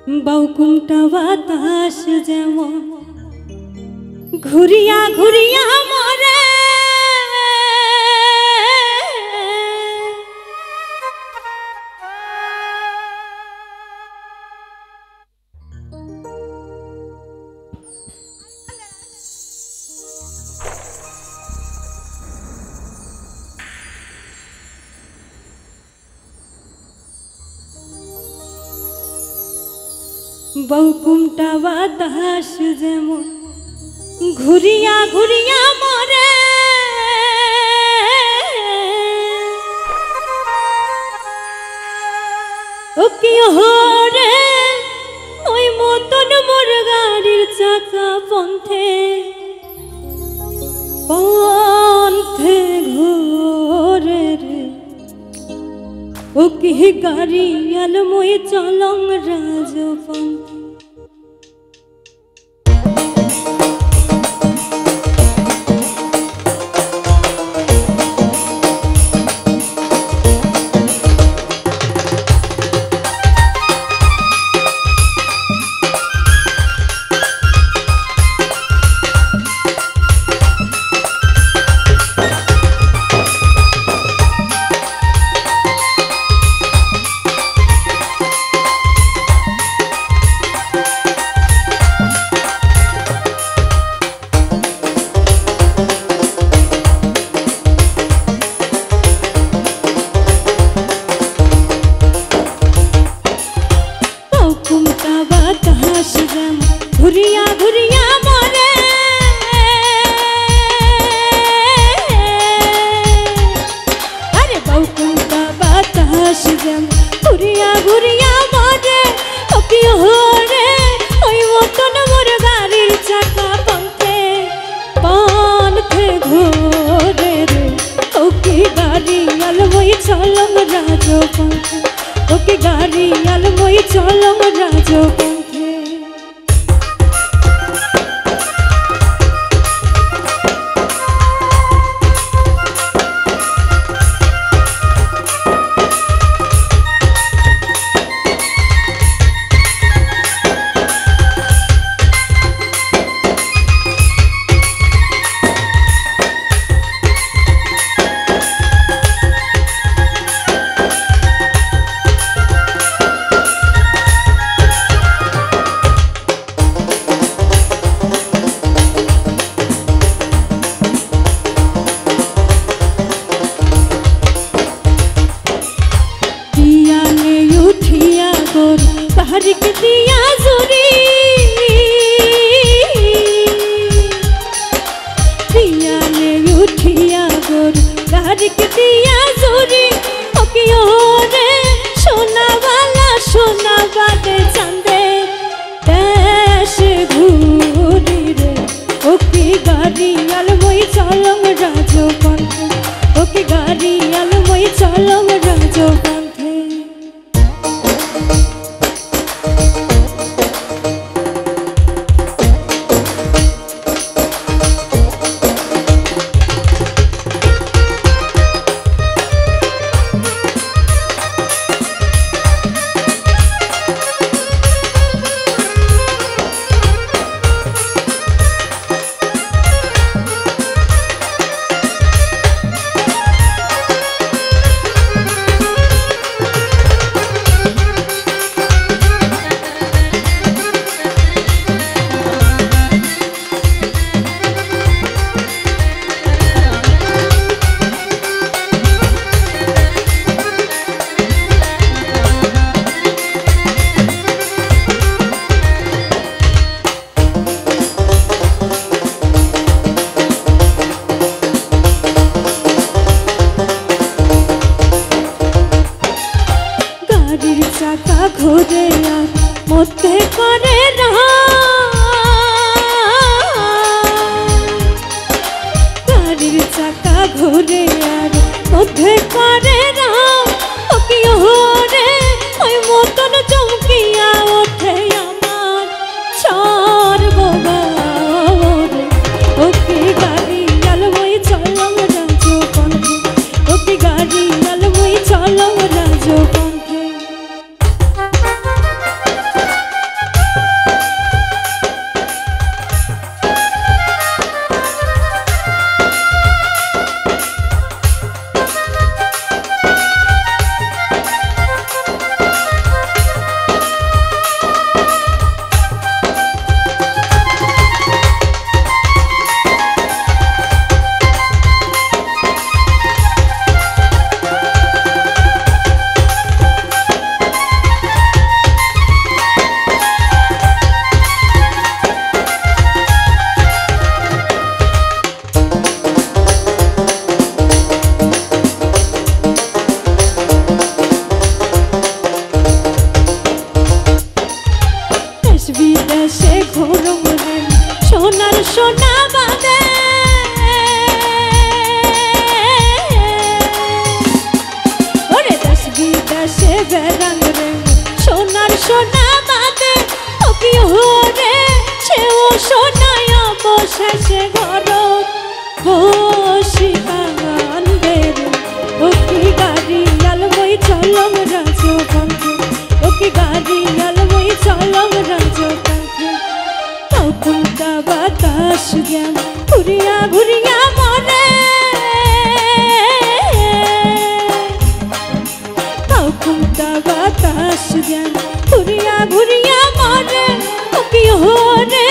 বাউকুমটা বাতাস যেমন ঘুরিয়া ঘুরিয়া মরে বাউকুমটা বাতাস যেমন ঘুরিয়া ঘুরিয়া মরে ও কি হরে ওই মতন মোর গাড়ির চাকা পন্থে পন্থে ঘোরে রে ও কি গাড়ি আলমই চলং রাজপন্থে ঘুরিয়া ঘুরিয়া মরে আরে বাউকুমটা বাতাস যেমন ঘুরিয়া ঘুরিয়া মরে ও কি হরে ওই মতন মোর গাড়ির চাকা পন্থে পন্থে ঘোরে রে ও কি গাড়ি আলমই চলং রাজপন্থে ও কি গাড়ি আলমই চলং রাজপন্থে हरिक दिया जुरी दिया ने उठिया गोर हरिक दिया जुरी ओकियो रे सोना वाले चंदे देश घूरी रे ओकी गाड़ी आलमई चलम राजपन्थे ओकी गाड़ी आलमई चलम राजपन्थे चाका घोरे मते करे ना गाड़ीर चाका घोरे मते करे ना ओ कि रे ओई मतन चमकिया ओठे आमार चार बाबा रे ओ कि गाड़ी आलमई चलम राजपन्थे ओ कि गाड़ी आलमई चलम राजपन्थे গান রে সোনার সোনা বাদে ওকি হরে সেও সোনায় অবশেষে ঘর বসি কান্দে রে ওকি গাড়ি আলবই চলম রাজপথে ওকি গাড়ি আলবই চলম রাজপথে তখনটা বাতাস জ্ঞান ঘুরিয়া ঘুরিয়া মনে তখনটা বাতাস জ্ঞান ঘুরিয়া ঘুরিয়া মনে ওকি হরে